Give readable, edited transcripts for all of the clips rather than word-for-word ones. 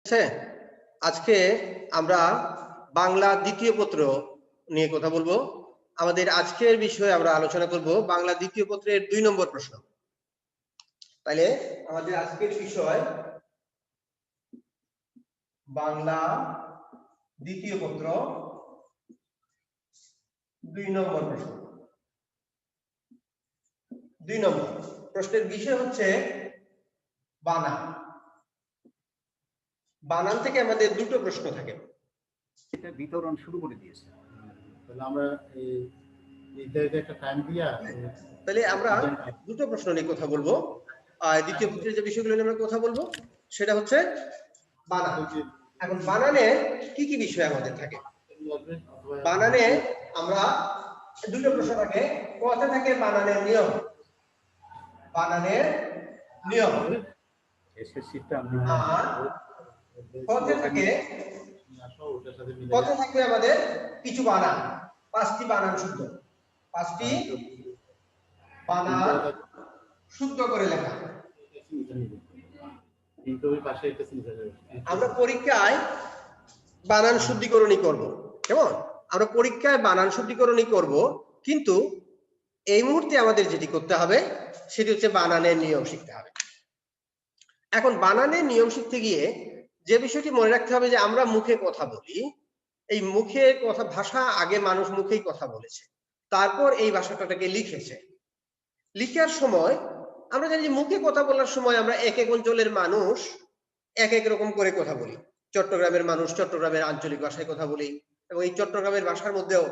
আছে। আজকে আমরা বাংলা দ্বিতীয় পত্র নিয়ে কথা বলবো। আমাদের আজকের বিষয়ে আমরা আলোচনা করব বাংলা দ্বিতীয় পত্রের 2 নম্বর প্রশ্ন। তাহলে আমাদের আজকের বিষয় বাংলা দ্বিতীয় পত্র 2 নম্বর প্রশ্ন। 2 নম্বর প্রশ্নের বিষয় হচ্ছে বানান। বানান থেকে আমাদের দুটো প্রশ্ন থাকে। এটা বিতরণ শুরু করে দিয়েছে। তাহলে আমরা এই একটা টাইম দিয়া তাহলে আমরা দুটো প্রশ্ন নিয়ে কথা বলবো। আর দ্বিতীয় পত্রের যে বিষয়গুলো নিয়ে আমরা কথা বলবো সেটা হচ্ছে বানান। এখন বানানে কি কি বিষয় আমাদের থাকে? বানানে আমরা দুটো প্রশ্ন থাকে। কথা থাকে বানানের নিয়ম। বানানের নিয়ম। আর কথা থাকে কথা থাকবে আমাদের কিছু বানান, 5টি বানান শুদ্ধ, 5টি বানান শুদ্ধ করে লেখা। আমরা পরীক্ষায় বানান শুদ্ধিকরণই করব, কেমন? আমরা পরীক্ষায় বানান শুদ্ধিকরণই করব, কিন্তু এই মুহূর্তে আমাদের যেটি করতে হবে সেটি হচ্ছে বানানের নিয়ম শিখতে হবে। এখন বানানের নিয়ম শিখতে গিয়ে যে বিষয়টি মনে রাখতে হবে যে আমরা মুখে কথা বলি, এই মুখে কথা ভাষা আগে মানুষ মুখেই কথা বলেছে, তারপর এই ভাষাটাকে লিখেছে। লিখার সময় আমরা জানি যে মুখে কথা বলার সময় আমরা এক এক অঞ্চলের মানুষ এক এক রকম করে কথা বলি। চট্টগ্রামের মানুষ চট্টগ্রামের আঞ্চলিক ভাষায় কথা বলি, এবং এই চট্টগ্রামের ভাষার মধ্যেও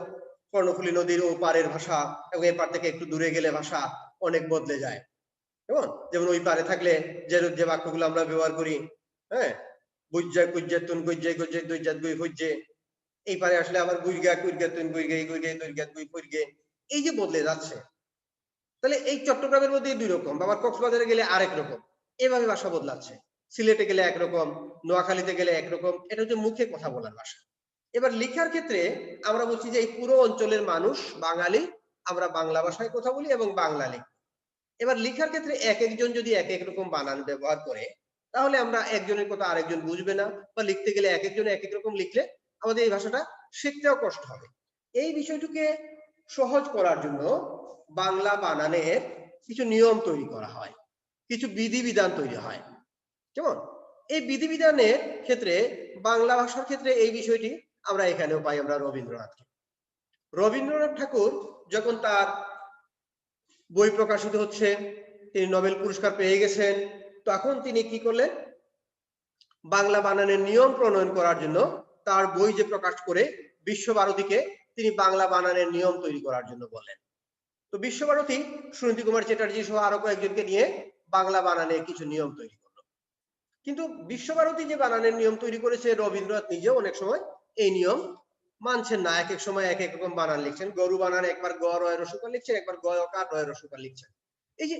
কর্ণফুলী নদীর ওপারের ভাষা এবং এপার থেকে একটু দূরে গেলে ভাষা অনেক বদলে যায়। কেমন? যেমন ওই পারে থাকলে যে বাক্যগুলো আমরা ব্যবহার করি, হ্যাঁ, বুঝজায় কুজ্জা তুন গুজ্জাই গুজ্জাই দুই জাত গুই হইজে, এই পারে আসলে আবার গুইগা কুইগা তুন গুইগাই গুইগাই দুই জাত গুই ফুইগে, এই যে বদলে যাচ্ছে। তাহলে এই চট্টগ্রামের মধ্যে দুই রকম, আবার কক্সবাজারে গেলে আরেক রকম, এভাবে ভাষা বদলাচ্ছে। সিলেটে গেলে একরকম, নোয়াখালীতে গেলে একরকম। এটা হচ্ছে মুখে কথা বলার ভাষা। এবার লেখার ক্ষেত্রে আমরা বলছি যে এই পুরো অঞ্চলের মানুষ বাঙালি, আমরা বাংলা ভাষায় কথা বলি এবং বাংলা লিখি। এবার লেখার ক্ষেত্রে এক একজন যদি এক এক রকম বানান ব্যবহার করে, তাহলে আমরা একজনের কথা আরেকজন বুঝবে না, বা লিখতে গেলে এক একজন এক এক রকম লিখলে আমাদের এই ভাষাটা শিখতেও কষ্ট হবে। এই বিষয়টিকে সহজ করার জন্য বাংলা বানানের কিছু নিয়ম তৈরি করা হয়, কিছু বিধিবিধান তৈরি হয়। কেমন? এই বিধিবিধানের ক্ষেত্রে বাংলা ভাষার ক্ষেত্রে এই বিষয়টি আমরা এখানেও পাই আমরা রবীন্দ্রনাথকে। রবীন্দ্রনাথ ঠাকুর যখন তার বই প্রকাশিত হচ্ছে, তিনি নোবেল পুরস্কার পেয়ে গেছেন, তখন তিনি কি করলেন? বাংলা বানানের নিয়ম প্রণয়ন করার জন্য তার বই যে প্রকাশ করে বিশ্বভারতীকে তিনি বাংলা বানানের নিয়ম তৈরি করার জন্য বললেন। তো বিশ্বভারতী সুনীতি কুমার চ্যাটার্জি সহ আরো কয়েকজনকে নিয়ে বাংলা বানানের কিছু নিয়ম তৈরি করলো। কিন্তু বিশ্বভারতী যে বানানের নিয়ম তৈরি করেছে, রবীন্দ্রনাথ নিজেও অনেক সময় এই নিয়ম মানছেন না। এক এক সময় এক এক রকম বানান লিখছেন। গরু বানান একবার গ রয় রসুকার লিখছেন, একবার গ কার রয় রসুকার লিখছেন। এই যে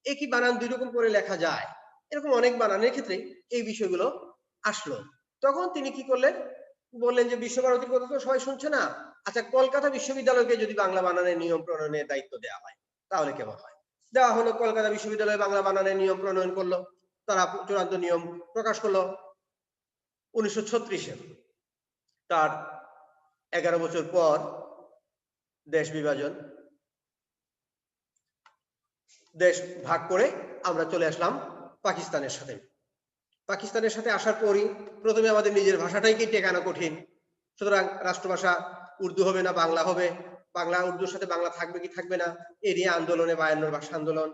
একই বানান দুই রকম করে লেখা যায়, এরকম অনেক বানানের ক্ষেত্রে এই বিষয়গুলো আসলো। তখন তিনি কি করলেন? বললেন যে বিশ্বভারতীর কথা তো সবাই শুনছে না, আচ্ছা কলকাতা বিশ্ববিদ্যালয়কে যদি বাংলা বানানের নিয়ম প্রণয়নের দায়িত্ব দেওয়া হয় তাহলে কেমন হয়? দেওয়া হলো, কলকাতা বিশ্ববিদ্যালয় বাংলা বানানের নিয়ম প্রণয়ন করলো, তারা চূড়ান্ত নিয়ম প্রকাশ করলো 1936-এ। তার 11 বছর পর দেশ বিভাজন, দেশ ভাগ করে আমরা চলে আসলাম পাকিস্তানের সাথে। পাকিস্তানের সাথে আসার পরই প্রথমে আমাদের নিজের ভাষাটাই কি টেকানো কঠিন। সুতরাং রাষ্ট্রভাষা উর্দু হবে না বাংলা হবে, বাংলা উর্দুর সাথে বাংলা থাকবে কি থাকবে না এই নিয়ে আন্দোলনে 52 ভাষা আন্দোলন।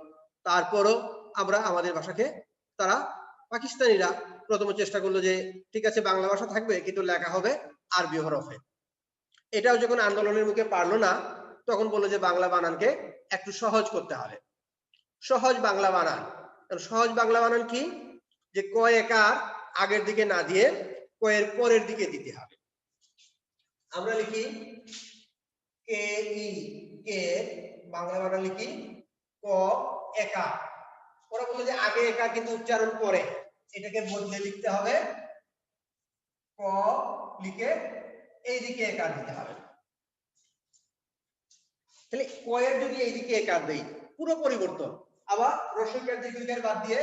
তারপরও আমরা আমাদের ভাষাকে, তারা পাকিস্তানিরা প্রথম চেষ্টা করলো যে ঠিক আছে বাংলা ভাষা থাকবে কিন্তু লেখা হবে আরবি হরফে। এটাও যখন আন্দোলনের মুখে পারলো না, তখন বললো যে বাংলা বানানকে একটু সহজ করতে হবে। সহজ বাংলা বানান। সহজ বাংলা বানান কি? যে ক একার আগের দিকে না দিয়ে কয়ের পরের দিকে দিতে হবে। আমরা লিখি কে ই, কে বাংলা বানান লিখি ক একা। ওরা বললো যে আগে একা কিন্তু উচ্চারণ করে, এটাকে বদলে লিখতে হবে ক লিখে এইদিকে একার দিতে হবে। তাহলে কয়ের যদি এইদিকে একার দেই পুরো পরিবর্তন। আবার রস্বইকার দীর্ঘইকার বাদ দিয়ে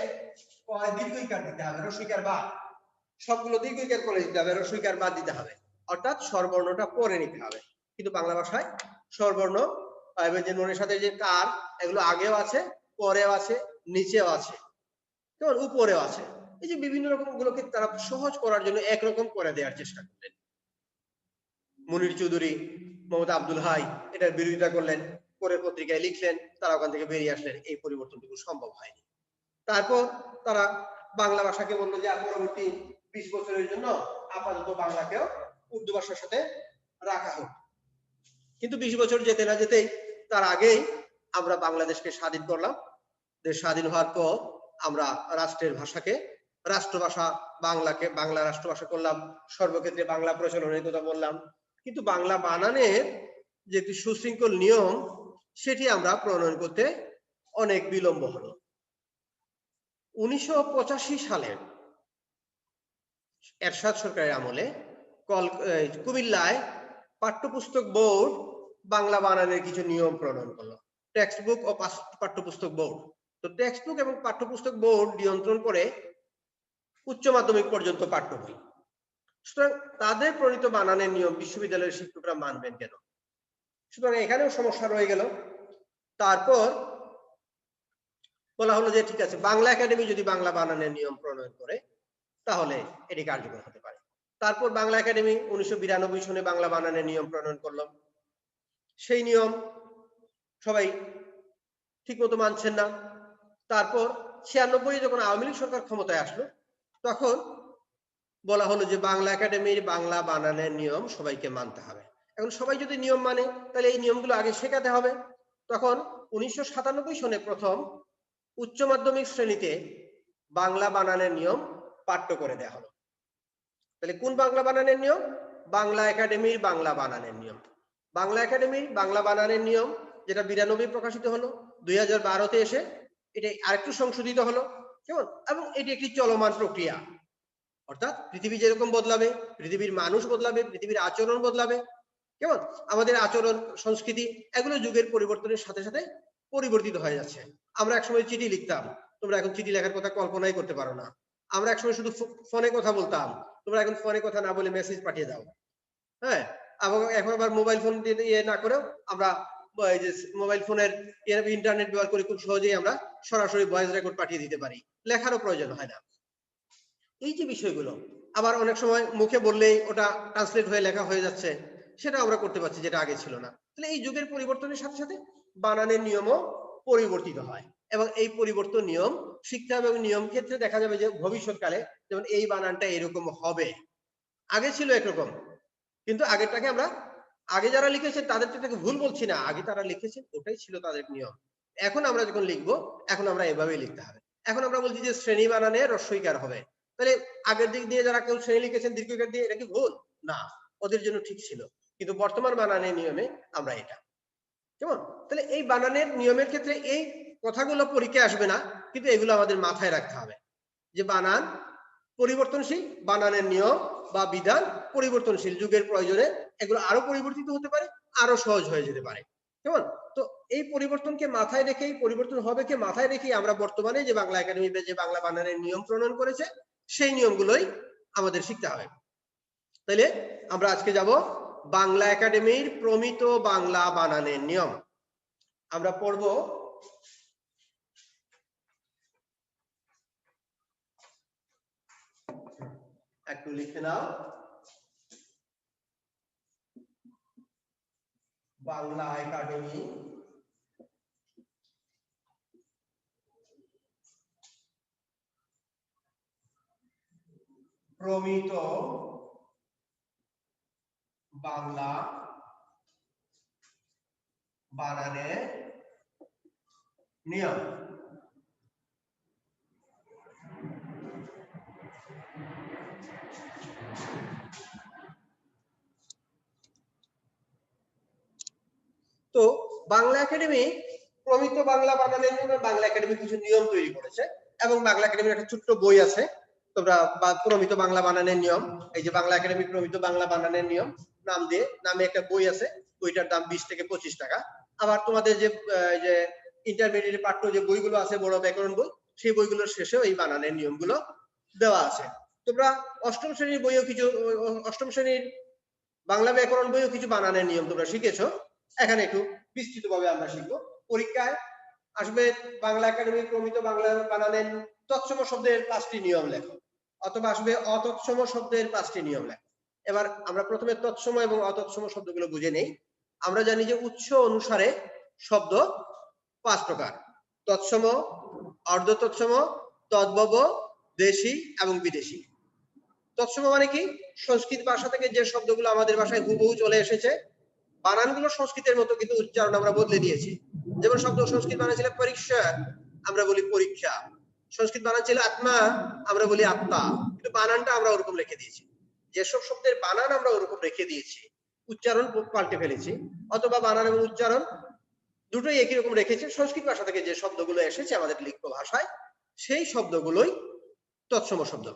কয় দীর্ঘইকার দিতে হবে, রস্বইকার বাদ। সবগুলো দীর্ঘইকার করে দিতে হবে, রস্বইকার বাদ দিতে হবে, অর্থাৎ স্বরবর্ণটা পরে নিতে হবে। কিন্তু বাংলা ভাষায় স্বরবর্ণ ব্যঞ্জনবর্ণের সাথে যে কার, এগুলো আগেও আছে, পরেও আছে, নিচেও আছে, কেমন উপরেও আছে। এই যে বিভিন্ন রকম গুলোকে তারা সহজ করার জন্য একরকম করে দেওয়ার চেষ্টা করলেন। মুনির চৌধুরী, মোহাম্মদ আব্দুল হাই এটার বিরোধিতা করলেন, করে পত্রিকায় লিখলেন, তারা ওখান থেকে বেরিয়ে আসলেন। এই পরিবর্তনটুকু সম্ভব হয়নি। তারপর তারা বাংলা ভাষাকে বললো যে পরবর্তী 20 বছরের জন্য আপাতত বাংলাকেও উর্দু ভাষার সাথে রাখা হোক। কিন্তু 20 বছর যেতে না যেতেই তার আগেই আমরা বাংলাদেশকে স্বাধীন করলাম। দেশ স্বাধীন হওয়ার পর আমরা রাষ্ট্রের ভাষাকে রাষ্ট্রভাষা বাংলাকে বাংলা রাষ্ট্রভাষা করলাম, সর্বক্ষেত্রে বাংলা প্রচলনের কথা বললাম। কিন্তু বাংলা বানানের যে একটি সুশৃঙ্খল নিয়ম, সেটি আমরা প্রণয়ন করতে অনেক বিলম্ব হলো। 1985 সালে এরশাদ সরকারের আমলে কুমিল্লায় পাঠ্যপুস্তক বোর্ড বাংলা বানানের কিছু নিয়ম প্রণয়ন করলো, টেক্সট বুক ও পাঠ্যপুস্তক বোর্ড। তো টেক্সট বুক এবং পাঠ্যপুস্তক বোর্ড নিয়ন্ত্রণ করে উচ্চ মাধ্যমিক পর্যন্ত পাঠ্য বই। সুতরাং তাদের প্রণীত বানানের নিয়ম বিশ্ববিদ্যালয়ের শিক্ষকরা মানবেন কেন? সুতরাং এখানেও সমস্যা রয়ে গেল। তারপর বলা হলো যে ঠিক আছে, বাংলা একাডেমি যদি বাংলা বানানের নিয়ম প্রণয়ন করে তাহলে এটি কার্যকর হতে পারে। তারপর বাংলা একাডেমি 1992 সনে বাংলা বানানের নিয়ম প্রণয়ন করলো। সেই নিয়ম সবাই ঠিকমতো মানছেন না। তারপর 96 যখন আওয়ামী লীগ সরকার ক্ষমতায় আসলো, তখন বলা হলো যে বাংলা একাডেমির বাংলা বানানের নিয়ম সবাইকে মানতে হবে। এখন সবাই যদি নিয়ম মানে, তাহলে এই নিয়মগুলো আগে শেখাতে হবে। তখন 1997 সনে প্রথম উচ্চ মাধ্যমিক শ্রেণীতে বাংলা বানানের নিয়ম পাঠ্য করে দেওয়া হলো। তাহলে কোন বাংলা বানানের নিয়ম? বাংলা একাডেমির বাংলা বানানের নিয়ম। বাংলা একাডেমির বাংলা বানানের নিয়ম যেটা 92 প্রকাশিত হলো, 2012-তে এসে এটা আরেকটু সংশোধিত হলো, কেমন? এবং এটি একটি চলমান প্রক্রিয়া। অর্থাৎ পৃথিবী যেরকম বদলাবে, পৃথিবীর মানুষ বদলাবে, পৃথিবীর আচরণ বদলাবে, কেমন? আমাদের আচরণ সংস্কৃতি এগুলো যুগের পরিবর্তনের সাথে সাথে পরিবর্তিত হয়ে যাচ্ছে। আমরা একসময় চিঠি লিখতাম, তোমরা এখন চিঠি লেখার কথা কল্পনাই করতে পারো না। আমরা একসময় শুধু ফোনে কথা বলতাম, তোমরা এখন ফোনে কথা না বলে মেসেজ পাঠিয়ে দাও। হ্যাঁ, এখন আবার মোবাইল ফোন দিয়ে না করেও আমরা এই যে মোবাইল ফোনের ইন্টারনেট ব্যবহার করে খুব সহজেই আমরা সরাসরি ভয়েস রেকর্ড পাঠিয়ে দিতে পারি, লেখারও প্রয়োজন হয় না। এই যে বিষয়গুলো, আবার অনেক সময় মুখে বললেই ওটা ট্রান্সলেট হয়ে লেখা হয়ে যাচ্ছে, সেটা আমরা করতে পারছি, যেটা আগে ছিল না। তাহলে এই যুগের পরিবর্তনের সাথে সাথে বানানের নিয়মও পরিবর্তিত হয়, এবং এই পরিবর্তন নিয়ম শিক্ষা এবং নিয়ম ক্ষেত্রে দেখা যাবে যে ভবিষ্যৎকালে যেমন এই বানানটা এরকম হবে, আগে ছিল একরকম, কিন্তু আগেরটাকে আমরা আগে যারা লিখেছেন তাদের থেকে ভুল বলছি না, আগে তারা লিখেছেন ওটাই ছিল তাদের নিয়ম। এখন আমরা যখন লিখবো, এখন আমরা এভাবেই লিখতে হবে। এখন আমরা বলছি যে শ্রেণী বানানে রস্বইকার হবে, তাহলে আগের দিক দিয়ে যারা কেউ শ্রেণী লিখেছেন দীর্ঘইকার দিয়ে, এটা কি ভুল? না, ওদের জন্য ঠিক ছিল। কিন্তু বর্তমান বানানের নিয়মে আমরা এটা, কেমন? তাহলে এই বানানের নিয়মের ক্ষেত্রে এই কথাগুলো পরীক্ষায় আসবে না, কিন্তু এগুলো আমাদের মাথায় রাখতে হবে যে বানান পরিবর্তনশীল, বানানের নিয়ম বা বিধান পরিবর্তনশীল, যুগের প্রয়োজনে এগুলো আরো পরিবর্তিত হতে পারে, আরো সহজ হয়ে যেতে পারে, কেমন? তো এই পরিবর্তনকে মাথায় রেখেই, পরিবর্তন হবে কে মাথায় রেখেই আমরা বর্তমানে যে বাংলা একাডেমি যে বাংলা বানানের নিয়ম প্রণয়ন করেছে, সেই নিয়মগুলোই আমাদের শিখতে হবে। তাইলে আমরা আজকে যাব বাংলা একাডেমির প্রমিত বাংলা বানানের নিয়ম। আমরা পড়ব একটু লিখে নাও, বাংলা একাডেমি প্রমিত বাংলা বানানের নিয়ম। তো বাংলা একাডেমি প্রমিত বাংলা বানানের জন্য বাংলা একাডেমি কিছু নিয়ম তৈরি করেছে, এবং বাংলা একাডেমির একটা ছোট্ট বই আছে, তোমরা প্রমিত বাংলা বানানের নিয়ম, এই যে বাংলা একাডেমি প্রমিত বাংলা বানানের নিয়ম নামে একটা বই আছে, বইটার দাম 20 থেকে 25 টাকা। আবার তোমাদের যে ইন্টারমিডিয়েট পাঠ্য যে বইগুলো আছে, বড় ব্যাকরণ বই, সেই বইগুলোর শেষেও এই বানানের নিয়মগুলো দেওয়া আছে। তো তোমরা অষ্টম শ্রেণীর বইও কিছু, অষ্টম শ্রেণীর বাংলা ব্যাকরণ বইও কিছু বানানের নিয়ম তোমরা শিখেছো, এখানে একটু বিস্তৃতভাবে আমরা শিখবো। পরীক্ষায় আসবে বাংলা একাডেমির প্রমিত বাংলা বানানের তৎসম শব্দের 5টি নিয়ম লেখো, অথবা আসবে অতৎসম শব্দের 5টি নিয়ম লেখো। এবার আমরা প্রথমে তৎসম এবং অতৎসম শব্দগুলো বুঝে নেই। আমরা জানি যে উৎস অনুসারে শব্দ 5 প্রকার: তৎসম, অর্ধ তৎসম, তদ্ভব, দেশি এবং বিদেশি। তৎসম মানে কি? সংস্কৃত ভাষা থেকে যে শব্দগুলো আমাদের ভাষায় হুবহু চলে এসেছে, বানানগুলো সংস্কৃতের মতো, কিন্তু উচ্চারণ আমরা বদলে দিয়েছি। যেমন শব্দ সংস্কৃত বানান ছিল পরীক্ষা, আমরা বলি পরীক্ষা। সংস্কৃত বানান ছিল আত্মা, আমরা বলি আত্মা, কিন্তু বানানটা আমরা ওরকম রেখে দিয়েছি। যেসব শব্দের বানান আমরা ওরকম রেখে দিয়েছি, উচ্চারণ পাল্টে ফেলেছি, অথবা বানান এবং উচ্চারণ দুটোই একই রকম রেখেছি, সংস্কৃত ভাষা থেকে যে শব্দগুলো এসেছে আমাদের লিখিত ভাষায়, সেই শব্দগুলোই তৎসম শব্দ।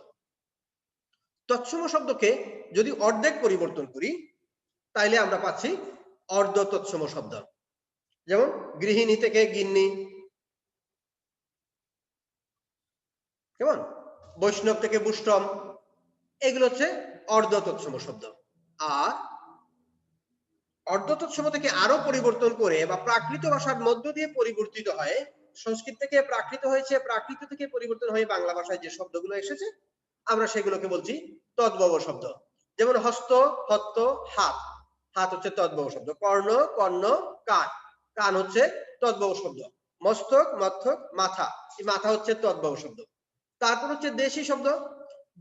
তৎসম শব্দকে যদি অর্ধেক পরিবর্তন করি, তাইলে আমরা পাচ্ছি অর্ধ তৎসম শব্দ। যেমন গৃহিণী থেকে গিন্নি, কেমন? বৈষ্ণব থেকে বুষ্টম, এগুলো হচ্ছে অর্ধ তৎসম শব্দ। আর অর্ধ তৎসম থেকে আরো পরিবর্তন করে বা প্রাকৃত ভাষার মধ্য দিয়ে পরিবর্তিত হয়, সংস্কৃত থেকে প্রাকৃত হয়েছে, প্রাকৃত থেকে পরিবর্তন হয়ে বাংলা ভাষায় যে শব্দগুলো এসেছে, আমরা সেগুলোকে বলছি তদ্ভব শব্দ। যেমন হস্ত, হত্ত, হাত, হাত হচ্ছে তদ্ভব শব্দ। কর্ণ, কর্ণ, কান, কান হচ্ছে তদ্ভব শব্দ। মস্তক, মস্তক, মাথা, এই মাথা হচ্ছে তদ্ভব শব্দ। তারপর হচ্ছে দেশি শব্দ।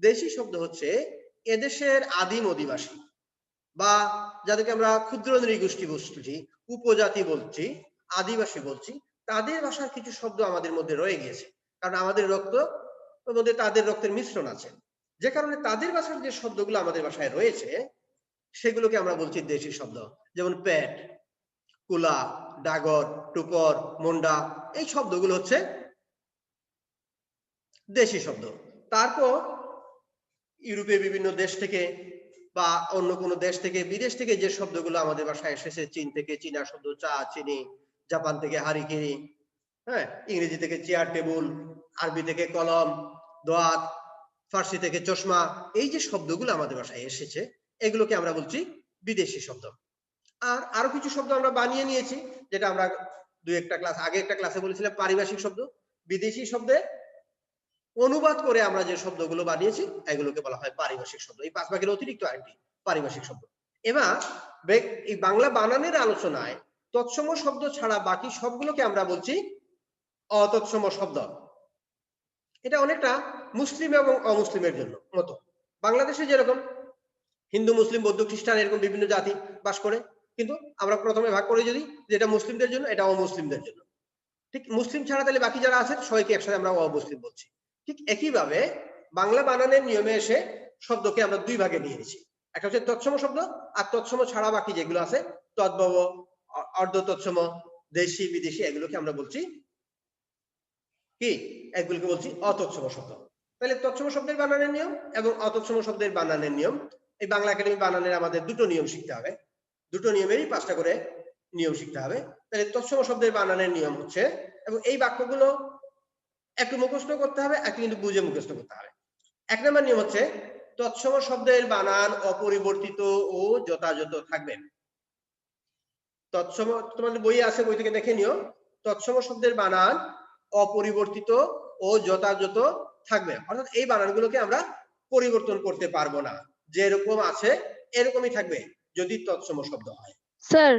দেশি শব্দ হচ্ছে এদেশের আদিম অধিবাসী বা যাদেরকে আমরা ক্ষুদ্র নৃগোষ্ঠী বলছি, উপজাতি বলছি, আদিবাসী বলছি, তাদের ভাষার কিছু শব্দ আমাদের মধ্যে রয়ে গিয়েছে, কারণ আমাদের রক্ত মধ্যে তাদের রক্তের মিশ্রণ আছে, যে কারণে তাদের ভাষার যে শব্দগুলো আমাদের ভাষায় রয়েছে সেগুলোকে আমরা বলছি দেশি শব্দ। যেমন পেট, কুলা, ডাগর, টুকর, মুন্ডা, এই শব্দগুলো হচ্ছে দেশি শব্দ। তারপর ইউরোপের বিভিন্ন দেশ থেকে বা অন্য কোনো দেশ থেকে, বিদেশ থেকে যে শব্দগুলো আমাদের ভাষায় এসেছে, চীন থেকে চীনা শব্দ চা, চিনি, জাপান থেকে হারিকেনি, হ্যাঁ, ইংরেজি থেকে চেয়ার, টেবিল, আরবি থেকে কলম, দোয়াত, ফার্সি থেকে চশমা, এই যে শব্দগুলো আমাদের ভাষায় এসেছে, এগুলোকে আমরা বলছি বিদেশি শব্দ। আর আরো কিছু শব্দ আমরা বানিয়ে নিয়েছি, যেটা আমরা একটা ক্লাসে বলেছিলাম পারিভাষিক শব্দ। বিদেশি শব্দে অনুবাদ করে আমরা যে শব্দগুলো বানিয়েছি, এগুলোকে বলা হয় পারিভাষিক শব্দ। এই 5 ভাগের অতিরিক্ত আরেকটি পারিভাষিক শব্দ। এবার এই বাংলা বানানের আলোচনায় তৎসম শব্দ ছাড়া বাকি সবগুলোকে আমরা বলছি অতৎসম শব্দ। এটা অনেকটা মুসলিম এবং অমুসলিমের জন্য মতো। বাংলাদেশে যেরকম হিন্দু, মুসলিম, বৌদ্ধ, খ্রিস্টান এরকম বিভিন্ন জাতি বাস করে, কিন্তু আমরা প্রথমে ভাগ করে যদি যেটা মুসলিমদের জন্য, এটা অমুসলিমদের জন্য। ঠিক মুসলিম ছাড়া তাহলে বাকি যারা আছে সবাইকে একসাথে আমরা অমুসলিম বলছি। ঠিক একইভাবে বাংলা বানানের নিয়মে এসে শব্দকে আমরা 2 ভাগে নিয়ে নিয়েছি। একটা হচ্ছে তৎসম শব্দ, আর তৎসম ছাড়া বাকি যেগুলো আছে তদ্ভব, অর্ধ তৎসম, দেশি, বিদেশি, এগুলোকে আমরা বলছি কি? এগুলোকে বলছি অতৎসম শব্দ। তাহলে তৎসম শব্দের বানানের নিয়ম এবং অতৎসম শব্দের বানানের নিয়ম, এই বাংলা একাডেমি বানানের আমাদের দুটো নিয়ম শিখতে হবে। দুটো নিয়মেরই 5টা করে নিয়ম শিখতে হবে। তাহলে তৎসম শব্দের বানানের নিয়ম হচ্ছে, এবং এই বাক্যগুলো একটু মুখস্থ করতে হবে, একটু কিন্তু বুঝে মুখস্থ করতে হবে। 1 নম্বর নিয়ম হচ্ছে তৎসম শব্দের বানান অপরিবর্তিত ও যথাযথ থাকবে। তৎসম, তোমাদের বই আছে, বই থেকে দেখে নিও। তৎসম শব্দের বানান অপরিবর্তিত ও যথাযথ থাকবে, অর্থাৎ এই বানানগুলোকে আমরা পরিবর্তন করতে পারবো না, যেরকম আছে এরকমই থাকবে যদি তৎসম শব্দ হয়। স্যার,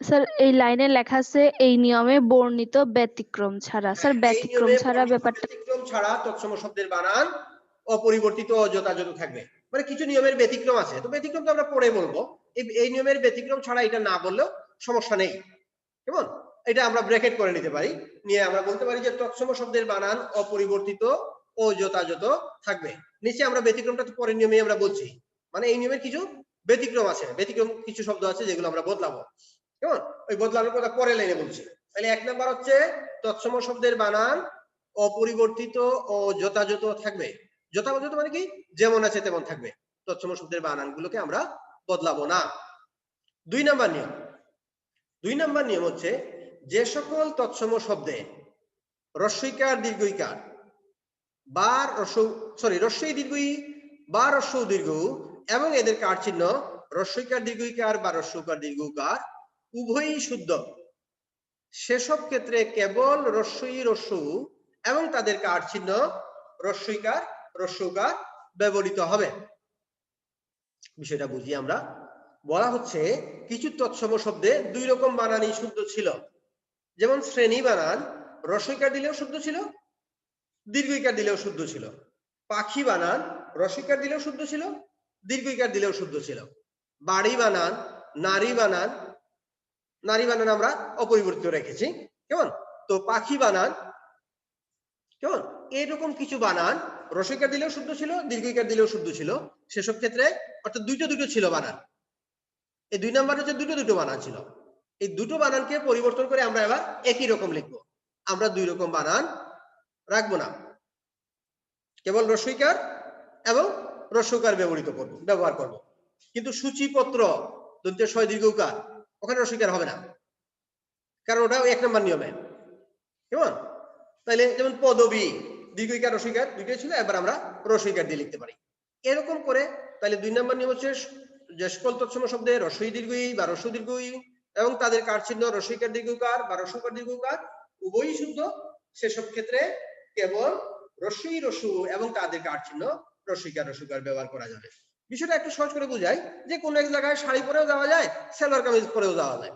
স্যার এই লাইনে লেখা আছে এই নিয়মে বর্ণিত ব্যতিক্রম ছাড়া। স্যার ব্যতিক্রম ছাড়া ব্যাপারটা ব্যতিক্রম ছাড়া তৎসম শব্দের বানান অপরিবর্তিত ও যথাযথ থাকবে। মানে কিছু নিয়মের ব্যতিক্রম আছে, তো ব্যতিক্রম তো আমরা পরে বলবো। এই নিয়মের ব্যতিক্রম ছাড়া এটা না বললেও সমস্যা নেই, কেমন? এটা আমরা ব্র্যাকেট করে নিতে পারি, নিয়ে আমরা বলতে পারি যে তৎসম শব্দের বানান অপরিবর্তিত ও যথাযথ থাকবে। নিচে আমরা ব্যতিক্রমটা তো পরের নিয়মে আমরা বলছি, মানে এই নিয়মের কিছু ব্যতিক্রম আছে, ব্যতিক্রম কিছু শব্দ আছে যেগুলো আমরা বদলাবো, কেমন? ওই বদলানোর কথা পরে লাইনে বলছি। তাহলে 1 নাম্বার হচ্ছে তৎসম শব্দের বানান অপরিবর্তিত ও যথাযথ থাকবে। যথাযথ মানে কি? যেমন আছে তেমন থাকবে। তৎসম শব্দের বানানগুলোকে আমরা বদলাবো না। 2 নাম্বার নিয়ম। 2 নাম্বার নিয়ম হচ্ছে যে সকল তৎসম শব্দে রস্বইকার, দীর্ঘইকার বা রস্বই দীর্ঘই বা হ্রস্ব উ দীর্ঘ উ এবং এদের কার চিহ্ন হ্রস্বইকার দীর্ঘইকার বা হ্রস্বকার দীর্ঘকার উভয়ই শুদ্ধ, সেসব ক্ষেত্রে কেবল হ্রস্বই হ্রস্ব উ এবং তাদের কার চিহ্ন হ্রস্বইকার হ্রস্বকার ব্যবহৃত হবে। বিষয়টা বুঝি আমরা। বলা হচ্ছে কিছু তৎসম শব্দে দুই রকম বানানই শুদ্ধ ছিল, যেমন শ্রেণী বানান হ্রস্বইকার দিলেও শুদ্ধ ছিল, দীর্ঘইকার দিলেও শুদ্ধ ছিল। পাখি বানান হ্রস্বইকার দিলেও শুদ্ধ ছিল, দীর্ঘইকার দিলেও শুদ্ধ ছিল। বাড়ি বানান নারী বানান, নারী বানান আমরা অপরিবর্তিত রেখেছি, কেমন? তো পাখি বানান, কেমন? এইরকম কিছু বানান হ্রস্বইকার দিলেও শুদ্ধ ছিল, দীর্ঘইকার দিলেও শুদ্ধ ছিল, সেসব ক্ষেত্রে অর্থাৎ দুটো দুটো ছিল বানান। এই 2 নাম্বার হচ্ছে দুটো দুটো বানান ছিল। এই দুটো বানানকে পরিবর্তন করে আমরা এবার একই রকম লিখবো। আমরা দুই রকম বানান রাখবো না, কেবল হ্রস্বইকার এবং হ্রস্বকার ব্যবহার করব। কিন্তু সূচিপত্র দন্তের শয় দীর্ঘকার, ওখানে হ্রস্বইকার হবে না, কারণ ওটাও 1 নম্বর নিয়মে, কেমন? তাইলে যেমন পদবী দীর্ঘইকার হ্রস্বইকার দুইটাই ছিল, এবার আমরা হ্রস্বইকার দিয়ে লিখতে পারি। এরকম করে তাহলে 2 নম্বর নিয়ম হচ্ছে যে সকল তৎসম শব্দে হ্রস্বই দীর্ঘই বা হ্রস্ব দীর্ঘই এবং তাদের কার চিহ্ন হ্রস্বইকার দীর্ঘকার বা হ্রস্বকার দীর্ঘকার উভয়ই শুদ্ধ, সেসব ক্ষেত্রে কেবল হ্রস্বই হ্রস্ব এবং তাদের কার চিহ্ন হ্রস্বইকার হ্রস্বকার ব্যবহার করা যাবে। বিষয়টা একটু সহজ করে বুঝাই, যে কোন এক জায়গায় শাড়ি পরেও যাওয়া যায়, সালোয়ার কামিজ পরেও যাওয়া যায়।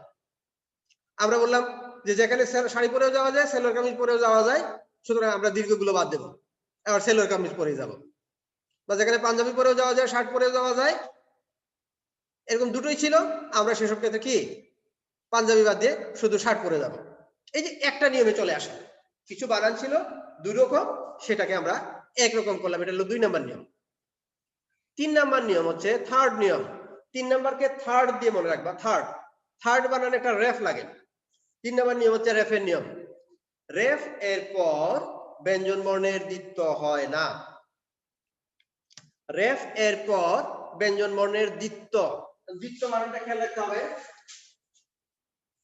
আমরা বললাম যে যেখানে শাড়ি পরেও যাওয়া যায়, সালোয়ার কামিজ পরেও যাওয়া যায়, সুতরাং আমরা দীর্ঘগুলো বাদ দেবো, এবার সালোয়ার কামিজ পরে যাব। বা যেখানে পাঞ্জাবি পরেও যাওয়া যায়, শার্ট পরেও যাওয়া যায়, এরকম দুটোই ছিল, আমরা সেসব ক্ষেত্রে কি পাঞ্জাবি বাদ দিয়ে শুধু শার্ট পরে যাব। এই যে একটা নিয়মে চলে আসে, কিছু বানান ছিল দুই রকম, সেটাকে আমরা একরকম করলাম, এটা হলো 2 নম্বর নিয়ম। 3 নম্বর নিয়ম হচ্ছে থার্ড নিয়ম। 3 নম্বরকে থার্ড দিয়ে মনে রাখবা, থার্ড বানানে একটা রেফ লাগে। 3 নম্বর নিয়ম হচ্ছে রেফের নিয়ম। রেফ এর পর ব্যঞ্জন বর্ণের দ্বিত্ব হয় না। রেফ এর পর ব্যঞ্জন বর্ণের দ্বিত্ব বানানটা খেয়াল রাখতে হবে।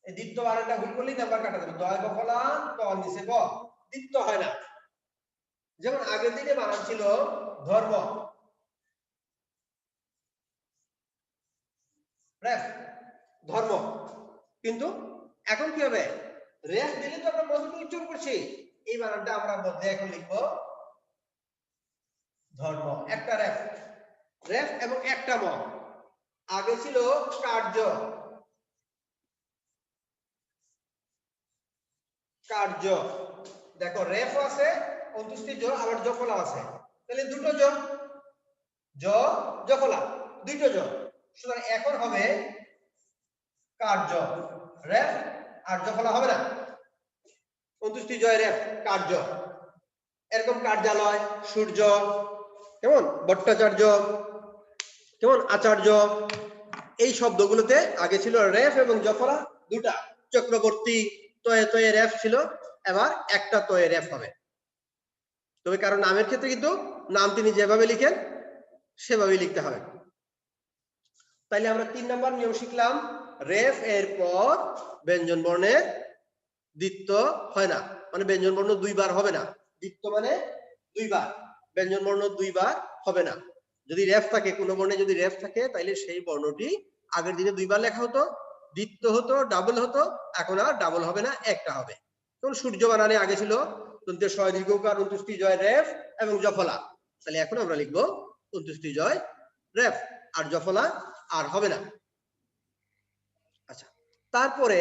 এই দ্বিত্ব বানানটা ভুল করলেই নাম্বার কাটা যাবে। দয় বফলা ত নিচে ব, দ্বিত্ব হয় না। যেমন আগের দিনে বানান ছিল ধর্ম, রেফ ধর্ম, কিন্তু এখন কি হবে, রেফ দিলে তো আমরা মধ্যে উচ্চারণ করছি, এই বানানটা আমরা মধ্যে এখন লিখবো ধর্ম। একটা রেফ এবং একটা ম। আগে ছিল কার্য, দেখো রেফ আছে, অন্তুষ্টি জ, আবার জফলা আছে, তাহলে দুটো জফলা দুটো জ, সুতরাং এখন হবে কার্য, রেফ আর জফলা হবে না, অন্তুষ্টি জয় রেফ কার্য। এরকম কার্যালয়, সূর্য, কেমন? ভট্টাচার্য, কেমন? আচার্য। এই শব্দগুলোতে আগে ছিল রেফ এবং জফলা দুটা। চক্রবর্তী তয়ে তয়ে রেফ ছিল, এবার একটা তয়ে রেফ হবে। তবে কারণ নামের ক্ষেত্রে কিন্তু নাম তিনি যেভাবে লিখেন সেভাবেই লিখতে হবে। তাইলে আমরা 3 নম্বর নিয়ম শিখলাম, রেফ এর পর ব্যঞ্জন বর্ণের দ্বিত্ব হয় না, মানে ব্যঞ্জন বর্ণ দুইবার হবে না। দ্বিত্ব মানে দুইবার, ব্যঞ্জন বর্ণ দুইবার হবে না। যদি রেফ থাকে, কোনো বর্ণে যদি রেফ থাকে, তাহলে সেই বর্ণটি আগের দিনে দুইবার লেখা হতো, দ্বিত্ব হতো, ডাবল হতো, এখন আর ডাবল হবে না, একটা হবে। যেমন সূর্য বানানে আগে ছিল দন্তের শয় দীর্ঘকার, অন্তুষ্টি জয় রেফ এবং জফলা, তাহলে এখন আমরা লিখবো অন্তুষ্টি জয় রেফ, আর জফলা আর হবে না। আচ্ছা, তারপরে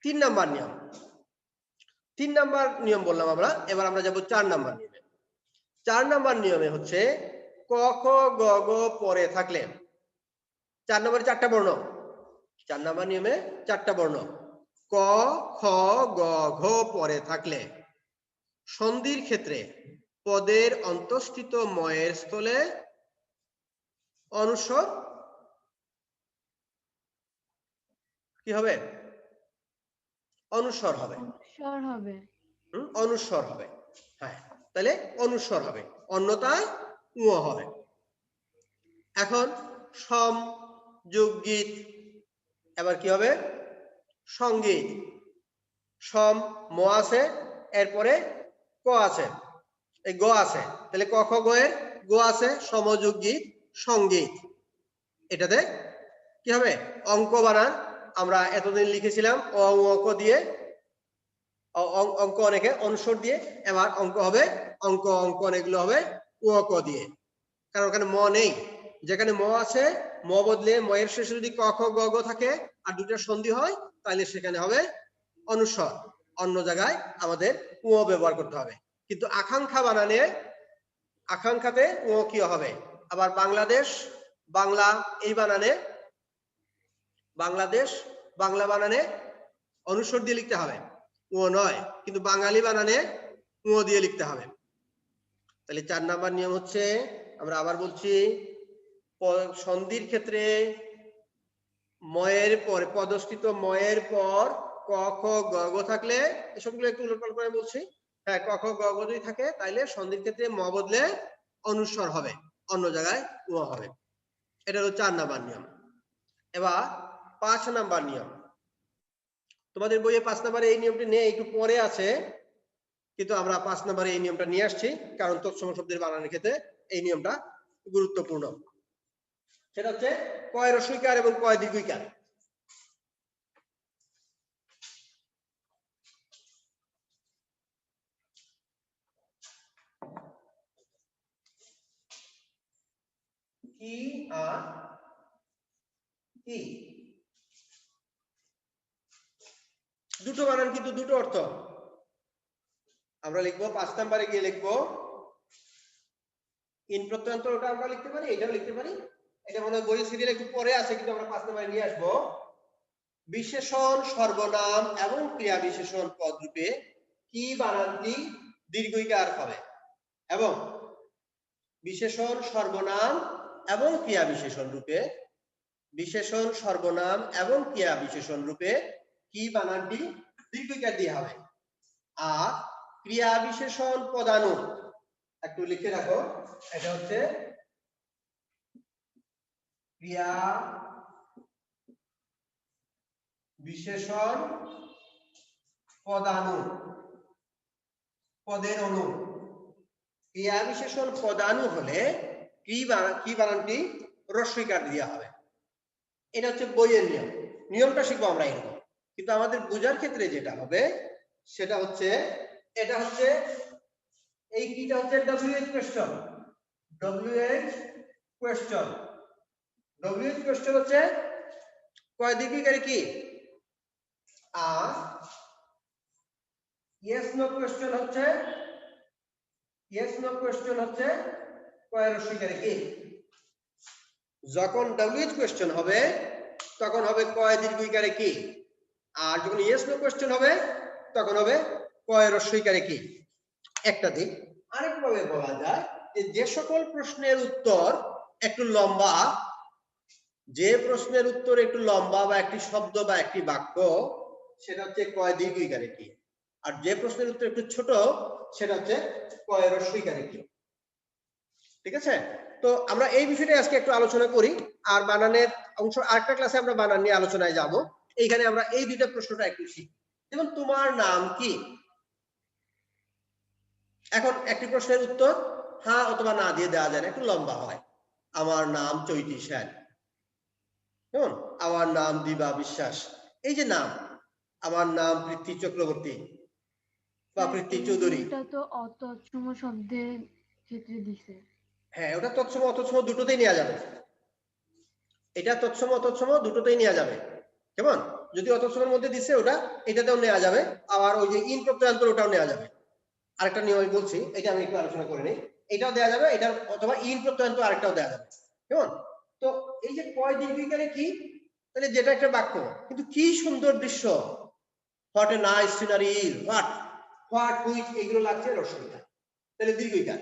3 নাম্বার নিয়ম। 3 নাম্বার নিয়ম বললাম আমরা, এবার আমরা যাব 4 নাম্বার নিয়মে। 4 নাম্বার নিয়মে হচ্ছে ক খ গ ঘ পরে থাকলে, 4 নম্বরে 4টা বর্ণ, 4 নাম্বার নিয়মে 4টা বর্ণ, ক খ গ ঘ পরে থাকলে সন্ধির ক্ষেত্রে পদের অন্তঃস্থিত ময়ের স্থলে অনুস্বর কি হবে? অনুস্বর হবে। অনুস্বর হবে, হ্যাঁ, তাহলে অনুস্বর হবে, অন্যথায় উ হবে। এখন সম যোগ গীত, এবার কি হবে? সঙ্গীত। সম ম আছে, এরপরে ক আছে, এই গ আছে, তাহলে ক খ গ এর গো আছে সমযোগী সঙ্গীত, এটাতে কি হবে অঙ্ক বানান আমরা এতদিন লিখেছিলাম অঙ্ক দিয়ে অঙ্ক অনেকে অনুস্বর দিয়ে, এবার অঙ্ক হবে অঙ্ক অনেকগুলো হবে ক দিয়ে, কারণ ওখানে ম নেই। যেখানে ম আছে ম বদলে ময়ের শেষে যদি ক খ গ গ থাকে আর দুটো সন্ধি হয় তাহলে সেখানে হবে অনুস্বর, অন্য জায়গায় আমাদের ও ব্যবহার করতে হবে। কিন্তু আকাঙ্ক্ষা বানানে আকাঙ্ক্ষাতে ও কি হবে, আবার বাংলাদেশ বাংলা এই বানানে বাংলাদেশ বাংলা বানানে অনুস্বর দিয়ে লিখতে হবে, ও নয়, কিন্তু বাঙালি বানানে ও দিয়ে লিখতে হবে। তাহলে 4 নাম্বার নিয়ম হচ্ছে, আমরা আবার বলছি, সন্ধির ক্ষেত্রে ময়ের পর পদস্থিত ময়ের পর ক খ গ ঘ থাকলে, এসবগুলো একটু উল্টোপাল্টা করে বলছি, হ্যাঁ ক খ গ ঘ যদি থাকে তাহলে সন্ধির ক্ষেত্রে ম বদলে অনুস্বর হবে, অন্য জায়গায় ও হবে। এটা হলো 4 নাম্বার নিয়ম। এবার 5 নাম্বার নিয়ম, তোমাদের বইয়ে 5 নাম্বারে এই নিয়মটি নেই, একটু পরে আছে, কিন্তু আমরা 5 নাম্বারে এই নিয়মটা নিয়ে আসছি, কারণ তৎসম শব্দের বানানের ক্ষেত্রে এই নিয়মটা গুরুত্বপূর্ণ। সেটা হচ্ছে কয় রস্বইকার এবং কয় দীর্ঘইকার। কি আর কি, দুটো বানান কিন্তু দুটো অর্থ। আমরা লিখবো 5 নাম্বারে গিয়ে লিখবো ইন প্রত্যয়ান্তর, ওটা আমরা লিখতে পারি, এটাও লিখতে পারি, এটা মনে হয় বই সিরিয়াল একটু পরে আছে, কিন্তু আমরা 5 নাম্বারে নিয়ে আসবো। বিশেষণ সর্বনাম এবং ক্রিয়া বিশেষণ পদ রূপে কি বানানটি দীর্ঘইকার হবে, এবং বিশেষণ সর্বনাম এবং ক্রিয়া বিশেষণ রূপে বিশেষণ সর্বনাম এবং ক্রিয়া বিশেষণ রূপে কি বানানটি দীর্ঘইকার দিয়ে হবে। আর ক্রিয়া বিশেষণ পদানু একটু লিখে রাখো, এটা হচ্ছে ক্রিয়া বিশেষণ পদানু, পদের অনু। ক্রিয়া বিশেষণ পদানু হলে কি বানানটি রস্বইকার দেওয়া হবে। এটা হচ্ছে বইয়ের নিয়ম, নিয়মটা শিখবো আমরা এরকম, কিন্তু আমাদের বোঝার ক্ষেত্রে যেটা হবে সেটা হচ্ছে, এটা হচ্ছে এই কিটা হচ্ছে WH question, WH question, WH question হচ্ছে কয় দীর্ঘইকারে কি, আর yes no কোশ্চেন হচ্ছে yes no কোশ্চেন হচ্ছে কয় রস্বইকারে কি। যখন WH কোশ্চেন হবে তখন হবে কয় দীর্ঘইকারে কি, আর যখন yes no কোশ্চেন হবে তখন হবে কয় রস্বইকারে কি। একটা দিক। আরেকভাবে বলা যায় যে সকল প্রশ্নের উত্তর একটু লম্বা, যে প্রশ্নের উত্তর একটু লম্বা বা একটি শব্দ বা একটি বাক্য, সেটা হচ্ছে কয় দীর্ঘইকারে কি, আর যে প্রশ্নের উত্তর একটু ছোট সেটা হচ্ছে কয় রস্বইকারে কি। ঠিক আছে, তো আমরা এই বিষয়টা আজকে একটু আলোচনা করি, আর বানানের অংশ আরেকটা ক্লাসে আমরা বানান নিয়ে আলোচনায় যাব। এইখানে আমরা এই দুইটা প্রশ্নটা একটু শিখি, যেমন তোমার নাম কি। এখন একটি প্রশ্নের উত্তর হ্যাঁ অথবা না দিয়ে দেওয়া যায় না, একটু লম্বা হয়। আমার নাম চৈতি সেন, কেমন, আমার নাম দিবা বিশ্বাস, এই যে নাম, আমার নাম পৃথ্বী চক্রবর্তী বা পৃথ্বী চৌধুরী। এটা তো অতৎসম শব্দের ক্ষেত্রে দিছে। হ্যাঁ, ওটা তৎসম অতৎসম দুটোতেই নেওয়া যাবে, এটা তৎসম অতৎসম দুটোতেই নেওয়া যাবে। কেমন, যদি অতৎসমের মধ্যে দিছে ওটা এটাতেও নেওয়া যাবে, আবার ওই যে ইন প্রত্যয়ান্তর ওটাও নেওয়া যাবে। আরেকটা নিয়ম আমি বলছি, এটা আমি একটু আলোচনা করে নিই, এটাও দেওয়া যাবে, এটার অথবা ইন প্রত্যয়ান্তর আরেকটাও দেওয়া যাবে। কেমন, তো এই যে কয় দীর্ঘইকারে কি, তাহলে যেটা একটা বাক্য, কিন্তু কি সুন্দর দৃশ্য, what a nice scenery, what which, এগুলো লাগছে রস্বইকার, তাহলে দীর্ঘইকার।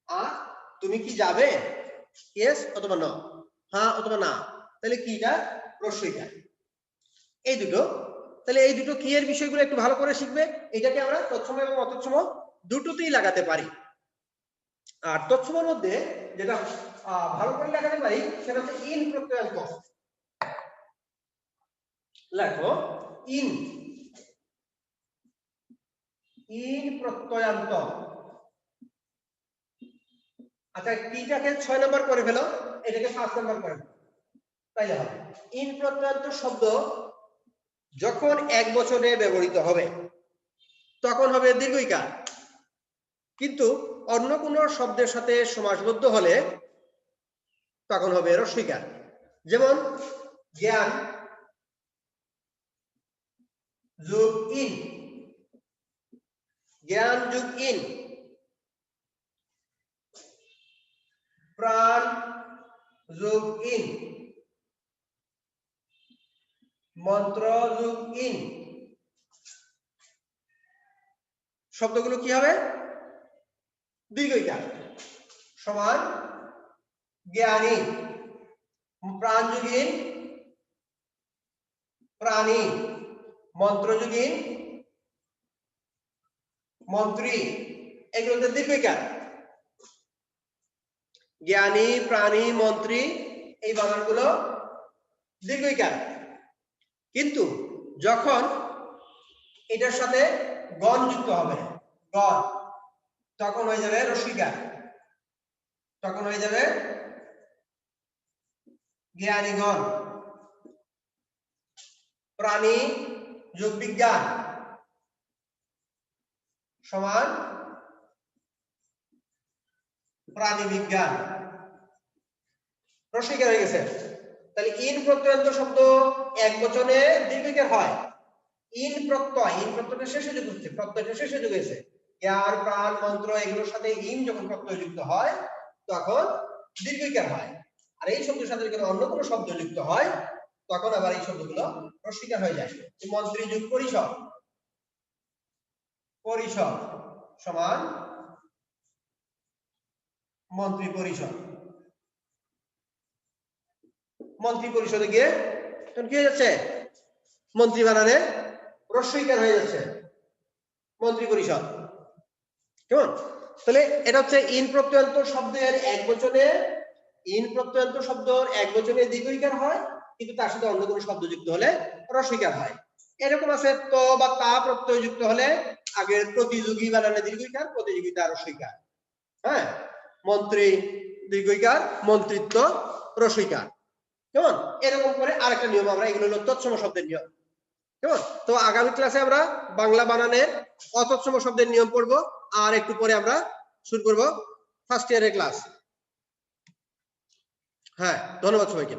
আর তুমি কি যাবে, ইয়েস অথবা নো, হ্যাঁ অথবা না, তাহলে কিটা রস্বইকার। এই দুটো, তাহলে এই দুটো কি এর বিষয়গুলো একটু ভালো করে শিখবে। এটাকে আমরা তৎসম এবং অতৎসম দুটোতেই লাগাতে পারি। আর তৎসমের মধ্যে যেটা ভালো করে লাগাতে পারি সেটা হচ্ছে ইন প্রত্যয়ান্ত। লেখো ইন, ইন প্রত্যয়ান্ত, আচ্ছা টিটাকে 6 নাম্বার করে ফেলো, এটাকে 5 নাম্বার করে ফেলো, তাইলে হবে। ইন প্রত্যয়ান্ত শব্দ যখন এক বচনে ব্যবহৃত হবে তখন হবে দীর্ঘইকার, কিন্তু অন্য কোনো শব্দের সাথে সমাসবদ্ধ হলে তখন হবে হ্রস্বইকার। যেমন জ্ঞান যোগ ইন, জ্ঞান যোগ ইন, প্রাণ যোগ ইন, মন্ত্র যোগ ইন, শব্দগুলো কি হবে? দীর্ঘইকার। সমান জ্ঞানী, প্রাণ যোগ ইন, প্রাণী, মন্ত্র যোগ ইন, মন্ত্রী, এগুলোতে দীর্ঘইকার। জ্ঞানী, প্রাণী, মন্ত্রী এই বানানগুলো দীর্ঘইকার, কিন্তু যখন এটার সাথে গণ যুক্ত হবে, গণ, তখন হয়ে যাবে হ্রস্বইকার, তখন হয়ে যাবে জ্ঞানীগণ। প্রাণী যোগ বিজ্ঞান সমান প্রাণী বিজ্ঞান, হ্রস্বইকার হয়ে গেছে। তাহলে ইন প্রত্যয়ান্ত শব্দ এক বচনে দীর্ঘইকার হয়। ইন প্রত্যয়, ইন প্রত্যয়টা শেষে যোগ হচ্ছে, প্রত্যয়টা শেষে যোগ হয়েছে। জ্ঞান, প্রাণ, মন্ত্র এগুলোর সাথে ইন যখন প্রত্যয় যুক্ত হয় তখন দীর্ঘইকার হয়। আর এই শব্দের সাথে যখন অন্য কোনো শব্দ যুক্ত হয় তখন আবার এই শব্দগুলো হ্রস্বইকার হয়ে যায়। মন্ত্রী যোগ পরিষদ, পরিষদ সমান মন্ত্রী পরিষদ। মন্ত্রী পরিষদে গিয়ে তখন কি হয়ে যাচ্ছে? মন্ত্রী বানানে হ্রস্বইকার হয়ে যাচ্ছে, মন্ত্রী পরিষদ। কেমন? তাহলে এটা হচ্ছে ইন প্রত্যয়ান্ত শব্দের এক বচনে, ইন প্রত্যয়ান্ত শব্দের এক বচনে দীর্ঘইকার হয়, কিন্তু তার সাথে অন্য কোনো শব্দ যুক্ত হলে হ্রস্বইকার হয়। এরকম আছে ত বা তা প্রত্যয় যুক্ত হলে আগের প্রতিযোগী বানানে দীর্ঘইকার, প্রতিযোগিতা হ্রস্বইকার। হ্যাঁ, মন্ত্রী দীর্ঘইকার, মন্ত্রিত্ব হ্রস্বইকার। কেমন? এরকম করে আরেকটা নিয়ম, আমরা এগুলো হলো তৎসম শব্দের নিয়ম। কেমন? তো আগামী ক্লাসে আমরা বাংলা বানানের অতৎসম শব্দের নিয়ম পড়বো, আর একটু পরে আমরা শুরু করব ফার্স্ট ইয়ারের ক্লাস। হ্যাঁ, ধন্যবাদ সবাইকে।